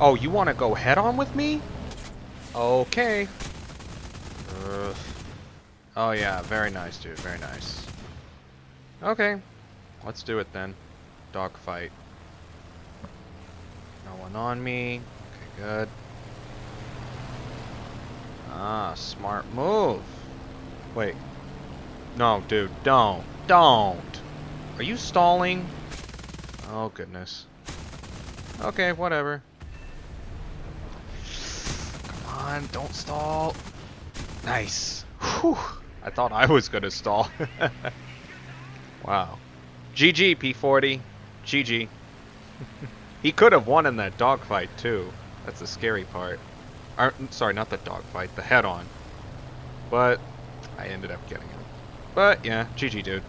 Oh, you want to go head-on with me? Okay. Ugh. Oh yeah, very nice, dude. Very nice. Okay. Let's do it then. Dogfight. No one on me. Okay, good. Ah, smart move. Wait. No, dude, don't. Don't. Are you stalling? Oh, goodness. Okay, whatever. Come on, don't stall. Nice. Whew. I thought I was gonna stall. Wow. GG, P40. GG. He could have won in that dogfight, too. That's the scary part. Sorry, not the dogfight, the head-on. But I ended up getting him. But yeah, GG, dude.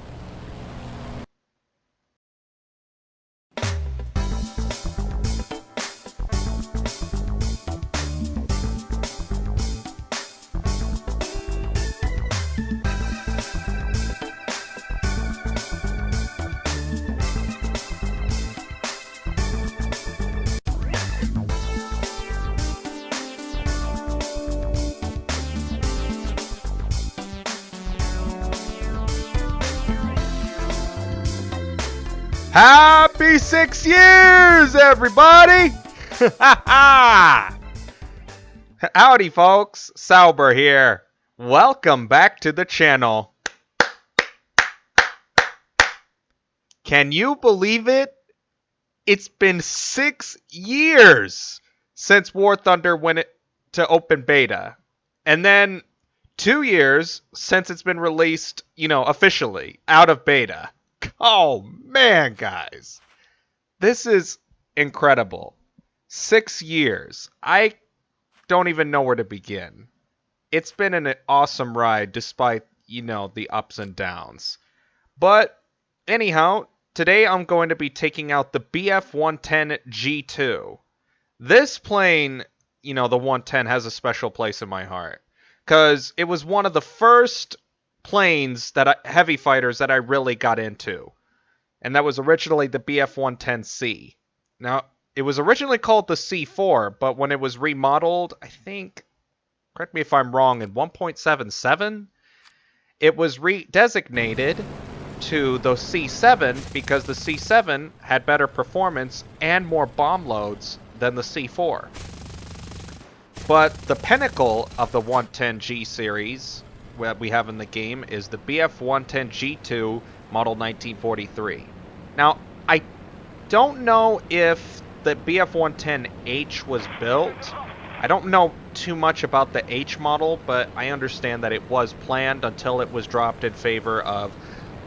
Happy 6 years, everybody! Howdy, folks. Sauber here. Welcome back to the channel. Can you believe it? It's been 6 years since War Thunder went to open beta. And then 2 years since it's been released, officially, out of beta. Oh, man, guys. This is incredible. 6 years. I don't even know where to begin. It's been an awesome ride despite, the ups and downs. But, anyhow, today I'm going to be taking out the BF-110 G2. This plane, the 110, has a special place in my heart. Because it was one of the first planes heavy fighters that I really got into. And that was originally the BF-110C. Now, it was originally called the C4, but when it was remodeled, I think, correct me if I'm wrong, in 1.77, it was redesignated to the C7 because the C7 had better performance and more bomb loads than the C4. But the pinnacle of the 110G series that we have in the game is the BF-110G2 Model 1943. Now, I don't know if the BF-110H was built. I don't know too much about the H model, but I understand that it was planned until it was dropped in favor of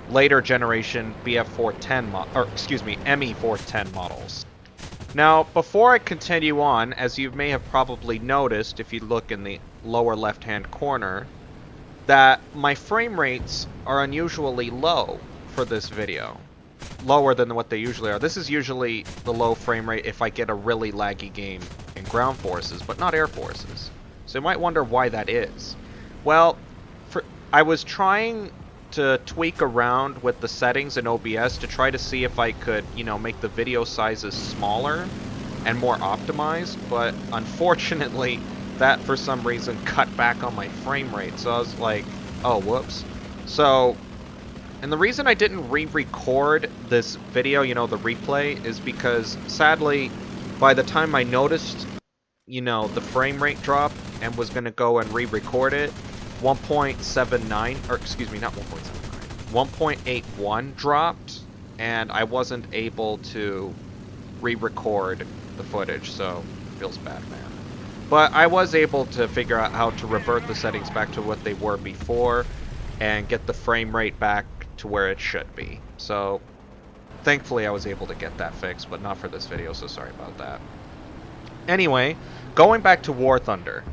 later generation BF-410 ME-410 models. Now, before I continue on, as you may have probably noticed if you look in the lower left-hand corner, that my frame rates are unusually low for this video. Lower than what they usually are. This is usually the low frame rate if I get a really laggy game in ground forces, but not air forces. So you might wonder why that is. Well, I was trying to tweak around with the settings in OBS to try to see if I could, make the video sizes smaller and more optimized, but unfortunately that for some reason cut back on my frame rate. So I was like, oh, whoops. So, and the reason I didn't re-record this video, the replay, is because sadly, by the time I noticed, the frame rate drop and was going to go and re-record it, 1.79, or excuse me, not 1.79, 1.81 dropped, and I wasn't able to re-record the footage, so feels bad, man. But I was able to figure out how to revert the settings back to what they were before and get the frame rate back to where it should be. So thankfully I was able to get that fixed, but not for this video, so sorry about that. Anyway, going back to War Thunder.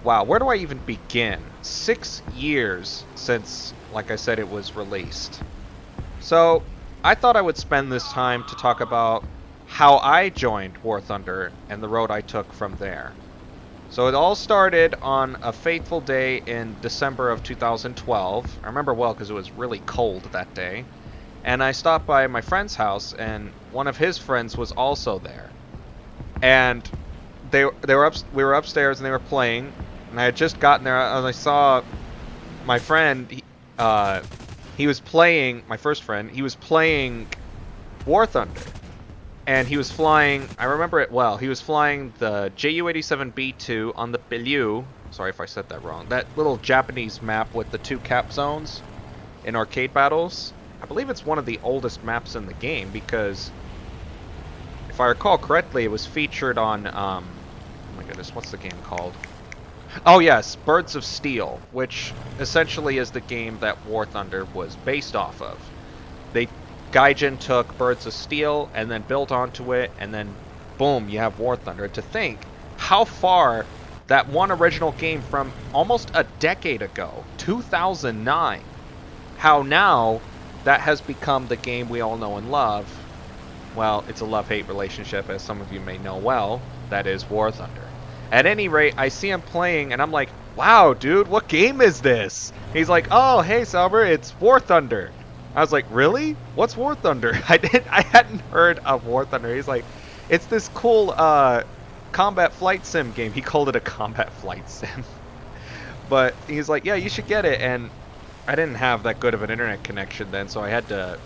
Wow, where do I even begin? 6 years since, like I said, it was released. So I thought I would spend this time to talk about how I joined War Thunder and the road I took from there. So it all started on a fateful day in December of 2012. I remember well because it was really cold that day. And I stopped by my friend's house, and one of his friends was also there. and we were upstairs and they were playing, and I had just gotten there and I saw my friend. He was playing, my first friend. He was playing War Thunder, and he was flying. I remember it well. He was flying the Ju-87B2 on the Bellew. Sorry if I said that wrong. That little Japanese map with the 2 cap zones in arcade battles. I believe it's one of the oldest maps in the game because, if I recall correctly, it was featured on, oh my goodness, what's the game called? Oh yes, Birds of Steel, which essentially is the game that War Thunder was based off of. Gaijin took Birds of Steel and then built onto it, and then boom, you have War Thunder. To think how far that one original game from almost a decade ago, 2009, how now that has become the game we all know and love. Well, it's a love-hate relationship, as some of you may know well. That is War Thunder. At any rate, I see him playing, and I'm like, wow, dude, what game is this? He's like, oh, hey, Sauber, it's War Thunder. I was like, really? What's War Thunder? I hadn't heard of War Thunder. He's like, it's this cool combat flight sim game. He called it a combat flight sim. But he's like, yeah, you should get it. And I didn't have that good of an internet connection then, so I had to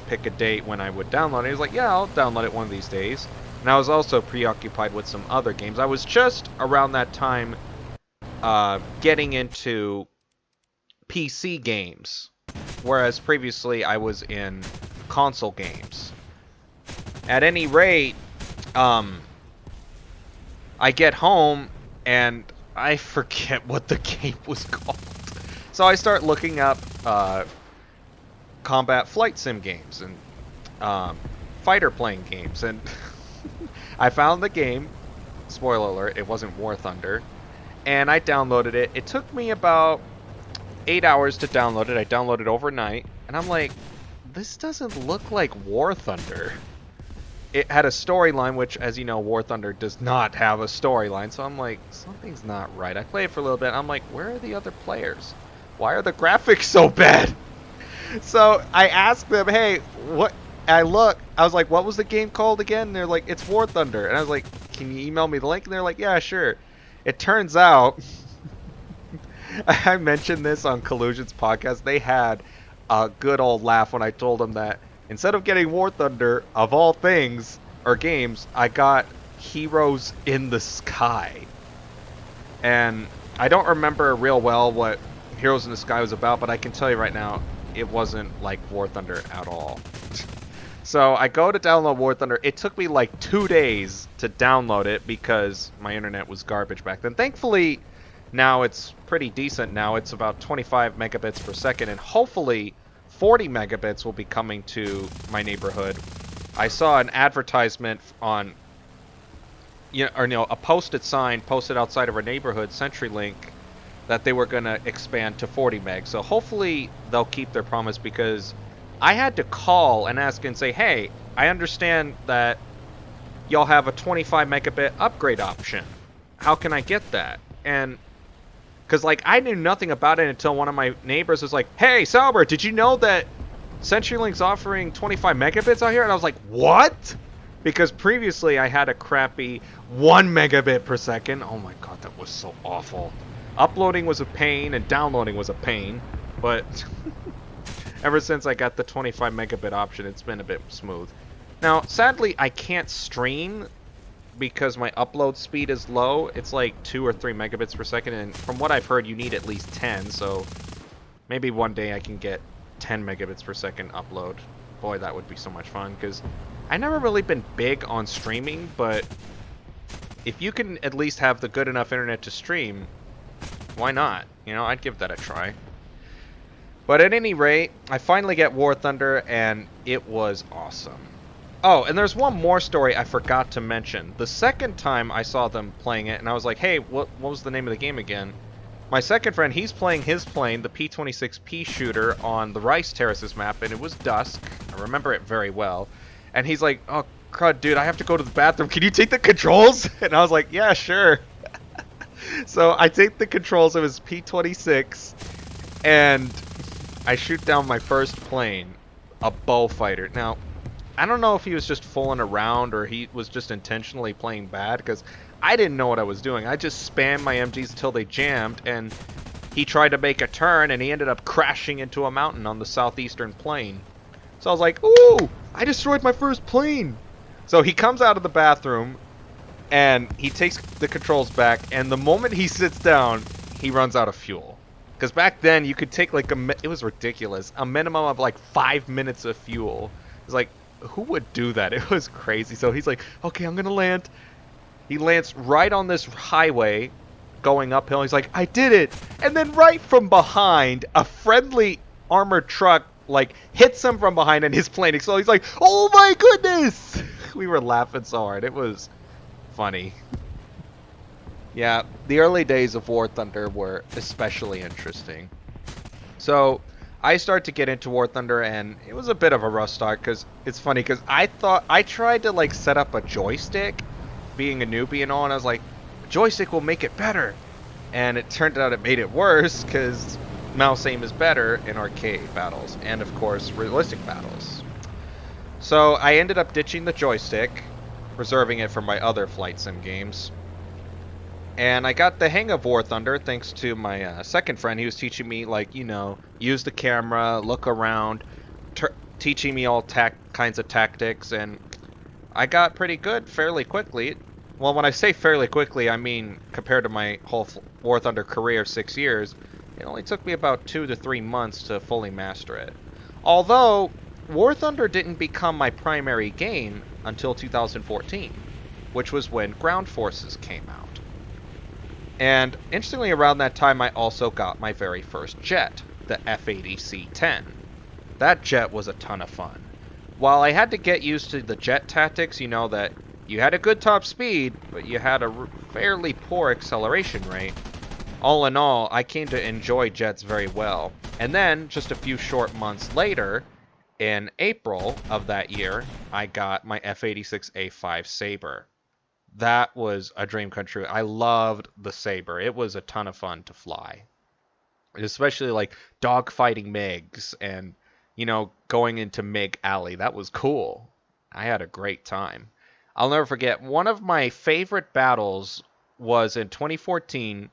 pick a date when I would download it. He was like, yeah, I'll download it one of these days. And I was also preoccupied with some other games. I was just around that time getting into PC games, whereas previously I was in console games. At any rate, I get home and I forget what the game was called. So I start looking up combat flight sim games and fighter plane games, and I found the game. Spoiler alert, it wasn't War Thunder. And I downloaded it. It took me about 8 hours to download it. I downloaded it overnight. And I'm like, this doesn't look like War Thunder. It had a storyline, which, as you know, War Thunder does not have a storyline. So I'm like, something's not right. I played it for a little bit. I'm like, where are the other players? Why are the graphics so bad? So I asked them, hey, what? I was like, what was the game called again? And they're like, it's War Thunder. And I was like, can you email me the link? And they're like, yeah, sure. It turns out, I mentioned this on Collusion's podcast, they had a good old laugh when I told them that instead of getting War Thunder, of all things, or games, I got Heroes in the Sky. And I don't remember real well what Heroes in the Sky was about, but I can tell you right now, it wasn't like War Thunder at all. So I go to download War Thunder. It took me like 2 days to download it because my internet was garbage back then. Thankfully, now it's pretty decent now. It's about 25 megabits per second, and hopefully 40 megabits will be coming to my neighborhood. I saw an advertisement on, a posted sign posted outside of our neighborhood, CenturyLink, that they were going to expand to 40 meg. So hopefully they'll keep their promise, because I had to call and ask and say, hey, I understand that y'all have a 25 megabit upgrade option. How can I get that? And because, like, I knew nothing about it until one of my neighbors was like, hey, Sauber, did you know that CenturyLink's offering 25 megabits out here? And I was like, what? Because previously I had a crappy 1 megabit per second. Oh my god, that was so awful. Uploading was a pain and downloading was a pain, but ever since I got the 25 megabit option, it's been a bit smooth. Now, sadly, I can't stream because my upload speed is low. It's like 2 or 3 megabits per second, and from what I've heard, you need at least 10, so maybe one day I can get 10 megabits per second upload. Boy, that would be so much fun, because I've never really been big on streaming, but if you can at least have the good enough internet to stream, why not? I'd give that a try. But at any rate, I finally get War Thunder, and it was awesome. Oh, and there's one more story I forgot to mention. The second time I saw them playing it, and I was like, hey, what was the name of the game again? My second friend, he's playing his plane, the P-26P shooter, on the Rice Terraces map, and it was dusk. I remember it very well. And he's like, oh, crud, dude, I have to go to the bathroom. Can you take the controls? And I was like, yeah, sure. So I take the controls of his P-26, and I shoot down my first plane, a bow fighter. Now, I don't know if he was just fooling around or he was just intentionally playing bad, because I didn't know what I was doing. I just spammed my MGs until they jammed, and he tried to make a turn, and he ended up crashing into a mountain on the southeastern plane. So I was like, ooh, I destroyed my first plane. So he comes out of the bathroom, and he takes the controls back, and the moment he sits down, he runs out of fuel. Because back then, you could take like it was ridiculous, a minimum of like 5 minutes of fuel. It's like, who would do that? It was crazy. So he's like, okay, I'm gonna land. He lands right on this highway going uphill. He's like, I did it. And then right from behind, a friendly armored truck like hits him from behind and his plane explodes. He's like, oh my goodness. We were laughing so hard. It was funny. Yeah, the early days of War Thunder were especially interesting. So I started to get into War Thunder, and it was a bit of a rough start, because it's funny, because I tried to like set up a joystick, being a newbie and all, and I was like, joystick will make it better. And it turned out it made it worse, because mouse aim is better in arcade battles, and of course realistic battles. So I ended up ditching the joystick, reserving it for my other flight sim games. And I got the hang of War Thunder thanks to my second friend. He was teaching me, like, you know, use the camera, look around, teaching me all kinds of tactics, and I got pretty good fairly quickly. Well, when I say fairly quickly, I mean compared to my whole War Thunder career of 6 years, it only took me about 2 to 3 months to fully master it. Although, War Thunder didn't become my primary game until 2014, which was when Ground Forces came out. And interestingly, around that time, I also got my very first jet, the F-80C-10. That jet was a ton of fun. While I had to get used to the jet tactics, you know, that you had a good top speed, but you had a fairly poor acceleration rate, all in all, I came to enjoy jets very well. And then, just a few short months later, in April of that year, I got my F-86A5 Sauber. That was a dream come true. I loved the Sauber. It was a ton of fun to fly. Especially like dogfighting MiGs and, you know, going into MiG Alley. That was cool. I had a great time. I'll never forget, one of my favorite battles was in 2014,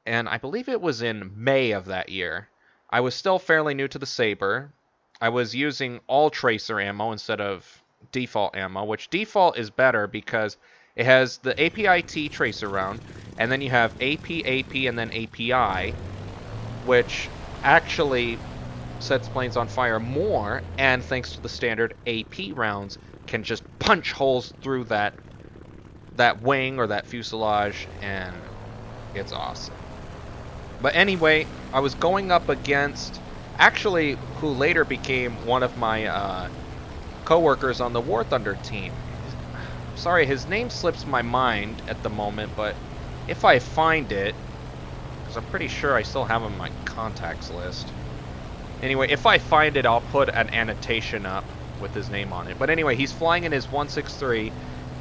and I believe it was in May of that year. I was still fairly new to the Sauber. I was using all tracer ammo instead of default ammo, which default is better because it has the APIT tracer round, and then you have AP, and then API, which actually sets planes on fire more, and thanks to the standard AP rounds, can just punch holes through that wing or that fuselage, and it's awesome. But anyway, I was going up against, actually, who later became one of my co-workers on the War Thunder team. Sorry, his name slips my mind at the moment, but if I find it, because I'm pretty sure I still have him on my contacts list. Anyway, if I find it, I'll put an annotation up with his name on it. But anyway, he's flying in his 163,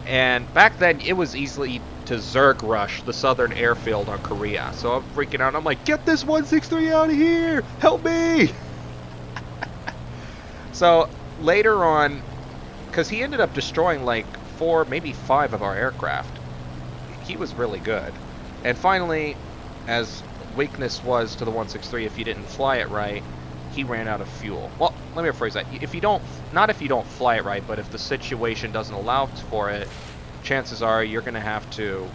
and back then it was easily to Zerg rush the southern airfield on Korea. So I'm freaking out. I'm like, get this 163 out of here! Help me! So later on, because he ended up destroying like 4, maybe 5 of our aircraft. He was really good. And finally, as weakness was to the 163, if you didn't fly it right, he ran out of fuel. Well, let me rephrase that. If you don't, not if you don't fly it right, but if the situation doesn't allow for it, chances are you're going to have to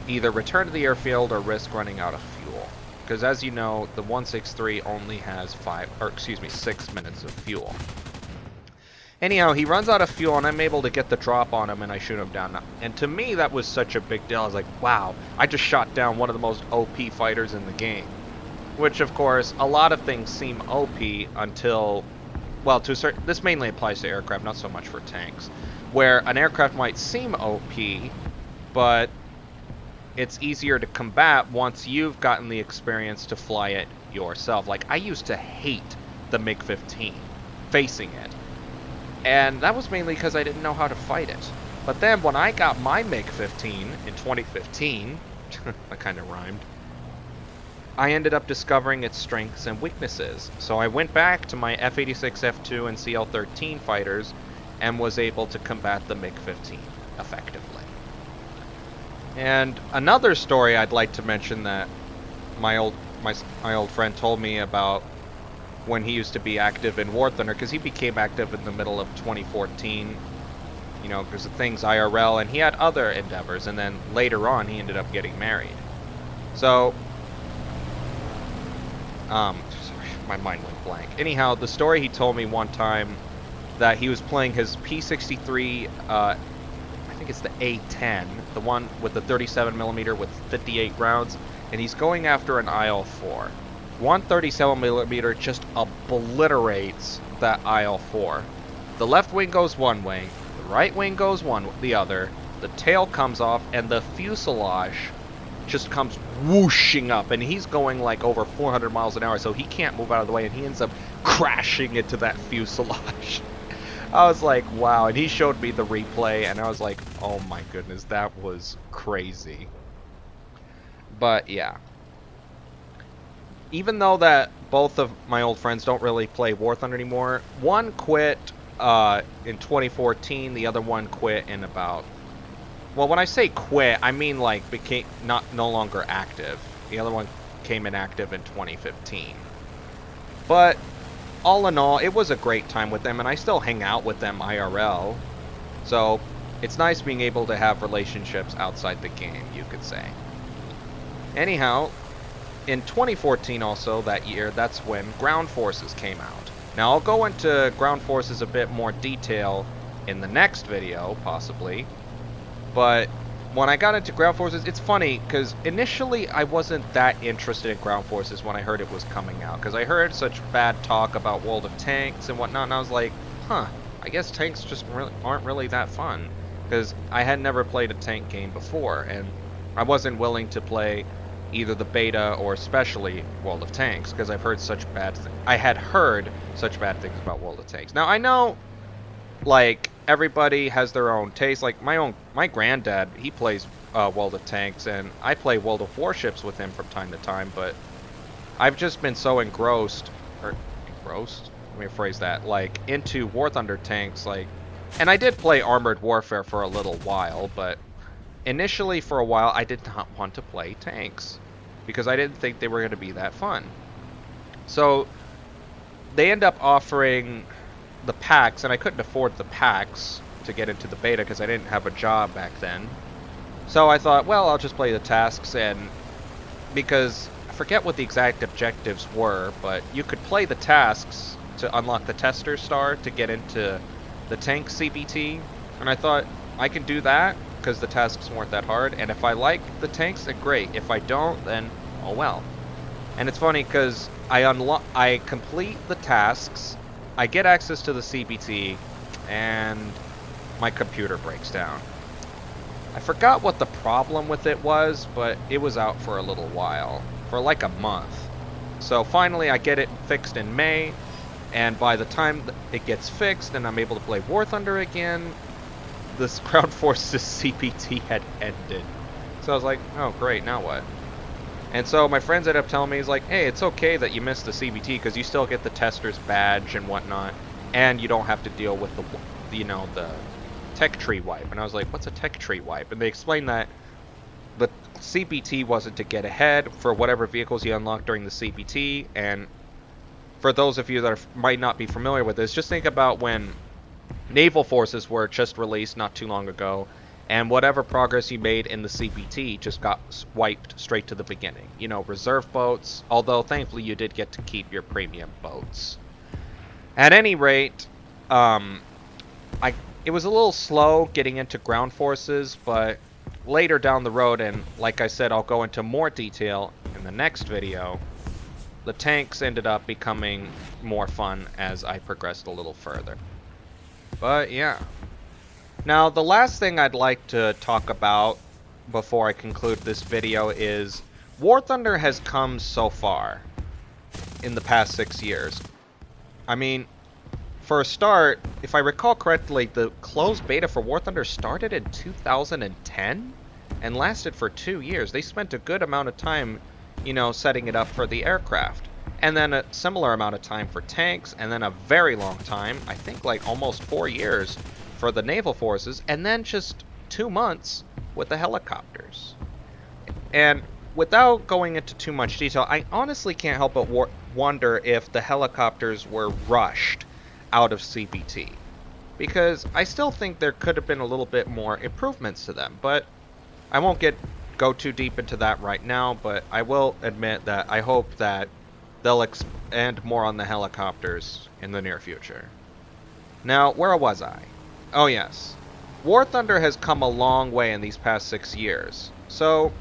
either return to the airfield or risk running out of fuel. Because as you know, the 163 only has 6 minutes of fuel. Anyhow, he runs out of fuel, and I'm able to get the drop on him, and I shoot him down. And to me, that was such a big deal. I was like, wow, I just shot down one of the most OP fighters in the game. Which, of course, a lot of things seem OP until, well, to a certain, this mainly applies to aircraft, not so much for tanks, where an aircraft might seem OP, but it's easier to combat once you've gotten the experience to fly it yourself. Like, I used to hate the MiG-15, facing it. And that was mainly because I didn't know how to fight it. But then when I got my MiG-15 in 2015, that kind of rhymed, I ended up discovering its strengths and weaknesses. So I went back to my F-86, F-2, and CL-13 fighters and was able to combat the MiG-15 effectively. And another story I'd like to mention that my old friend told me about when he used to be active in War Thunder, because he became active in the middle of 2014, you know, because of things IRL, and he had other endeavors, and then later on he ended up getting married. So, sorry, my mind went blank. Anyhow, the story he told me one time that he was playing his P63, I think it's the A10, the one with the 37mm with 58 rounds, and he's going after an IL-4. One 37mm just obliterates that IL-4. The left wing goes one way, the right wing goes the other, the tail comes off, and the fuselage just comes whooshing up, and he's going like over 400 miles an hour, so he can't move out of the way, and he ends up crashing into that fuselage. I was like, wow, and he showed me the replay, and I was like, oh my goodness, that was crazy. But yeah. Even though that both of my old friends don't really play War Thunder anymore, one quit in 2014, the other one quit in about... Well, when I say quit, I mean like became no longer active. The other one came inactive in 2015. But all in all, it was a great time with them, and I still hang out with them IRL. So it's nice being able to have relationships outside the game, you could say. Anyhow, in 2014 also, that year, that's when Ground Forces came out. Now, I'll go into Ground Forces a bit more detail in the next video, possibly. But when I got into Ground Forces, it's funny, because initially I wasn't that interested in Ground Forces when I heard it was coming out. Because I heard such bad talk about World of Tanks and whatnot, and I was like, huh, I guess tanks just aren't really that fun. Because I had never played a tank game before, and I wasn't willing to play either the beta or especially World of Tanks, because I've heard such bad I had heard such bad things about World of Tanks. Now I know, like, everybody has their own taste. Like my granddad, he plays World of Tanks, and I play World of Warships with him from time to time. But I've just been so engrossed. Let me rephrase that. Like, into War Thunder tanks, like, and I did play Armored Warfare for a little while, but initially, for a while, I did not want to play tanks because I didn't think they were going to be that fun. So they end up offering the packs, and I couldn't afford the packs to get into the beta because I didn't have a job back then. So I thought, well, I'll just play the tasks, and because I forget what the exact objectives were, but you could play the tasks to unlock the tester star to get into the tank CBT, and I thought I can do that because the tasks weren't that hard, and if I like the tanks, then great. If I don't, then oh well. And it's funny because I complete the tasks, I get access to the CBT, and my computer breaks down. I forgot what the problem with it was, but it was out for a little while, for like a month. So finally I get it fixed in May, and by the time it gets fixed and I'm able to play War Thunder again, this Ground Forces CBT had ended. So I was like, oh great, now what? And so my friends ended up telling me, he's like, hey, it's okay that you missed the CBT because you still get the tester's badge and whatnot, and you don't have to deal with the, you know, the tech tree wipe. And I was like, what's a tech tree wipe? And they explained that the CBT wasn't to get ahead for whatever vehicles you unlock during the CBT. And for those of you that might not be familiar with this, just think about when naval forces were just released not too long ago, and whatever progress you made in the CBT just got wiped straight to the beginning. You know, reserve boats, although thankfully you did get to keep your premium boats. At any rate, it was a little slow getting into Ground Forces, but later down the road, and like I said, I'll go into more detail in the next video, the tanks ended up becoming more fun as I progressed a little further. But yeah. Now, the last thing I'd like to talk about before I conclude this video is War Thunder has come so far in the past 6 years. I mean, for a start, if I recall correctly, the closed beta for War Thunder started in 2010 and lasted for 2 years. They spent a good amount of time setting it up for the aircraft. And then a similar amount of time for tanks, and then a very long time, I think like almost 4 years, for the naval forces, and then just 2 months with the helicopters. And without going into too much detail, I honestly can't help but wonder if the helicopters were rushed out of CBT. Because I still think there could have been a little bit more improvements to them, but I won't go too deep into that right now, but I will admit that I hope that they'll expand more on the helicopters in the near future. Now, where was I? Oh yes. War Thunder has come a long way in these past 6 years. So,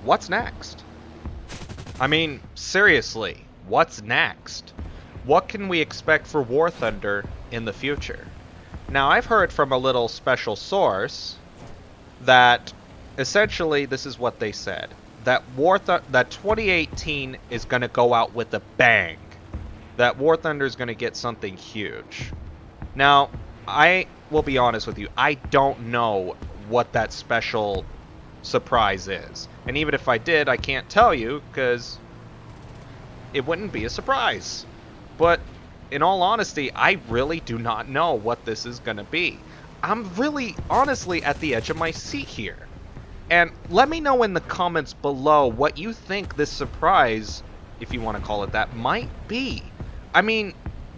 what's next? I mean, seriously, what's next? What can we expect for War Thunder in the future? Now, I've heard from a little special source that essentially this is what they said. That that 2018 is going to go out with a bang. That War Thunder is going to get something huge. Now, I will be honest with you. I don't know what that special surprise is. And even if I did, I can't tell you because it wouldn't be a surprise. But in all honesty, I really do not know what this is going to be. I'm really, honestly, at the edge of my seat here. And let me know in the comments below what you think this surprise, if you want to call it that, might be. I mean,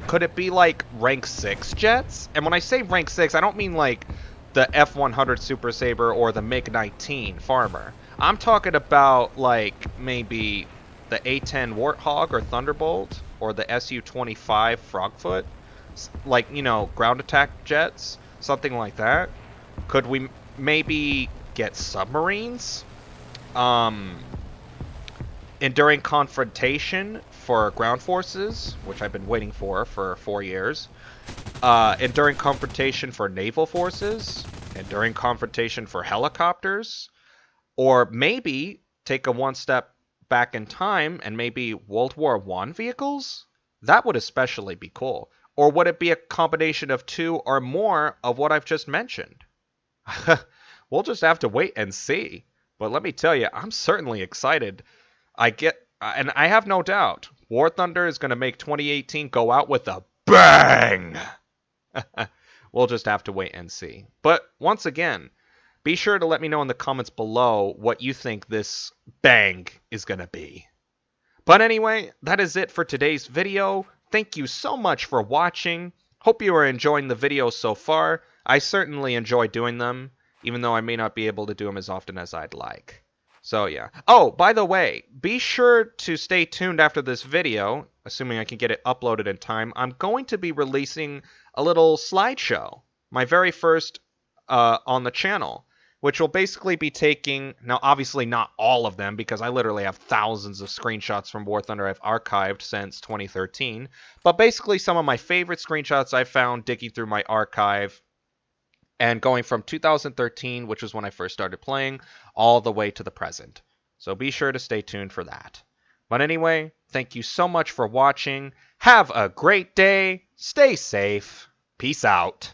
could it be like rank 6 jets? And when I say rank 6, I don't mean like the F-100 Super Sabre or the MiG-19 Farmer. I'm talking about like maybe the A-10 Warthog or Thunderbolt or the Su-25 Frogfoot. Like, ground attack jets, something like that. Could we maybe get submarines? Enduring confrontation for ground forces, which I've been waiting for 4 years. Enduring confrontation for naval forces. Enduring confrontation for helicopters. Or maybe take a one step back in time and maybe World War I vehicles? That would especially be cool. Or would it be a combination of 2 or more of what I've just mentioned? We'll just have to wait and see. But let me tell you, I'm certainly excited. And I have no doubt, War Thunder is going to make 2018 go out with a bang! We'll just have to wait and see. But once again, be sure to let me know in the comments below what you think this bang is going to be. But anyway, that is it for today's video. Thank you so much for watching. Hope you are enjoying the videos so far. I certainly enjoy doing them, even though I may not be able to do them as often as I'd like. So yeah. Oh, by the way, be sure to stay tuned after this video, assuming I can get it uploaded in time. I'm going to be releasing a little slideshow, my very first on the channel, which will basically be taking, now obviously not all of them because I literally have thousands of screenshots from War Thunder I've archived since 2013, but basically some of my favorite screenshots I found digging through my archive and going from 2013, which was when I first started playing, all the way to the present. So be sure to stay tuned for that. But anyway, thank you so much for watching. Have a great day. Stay safe. Peace out.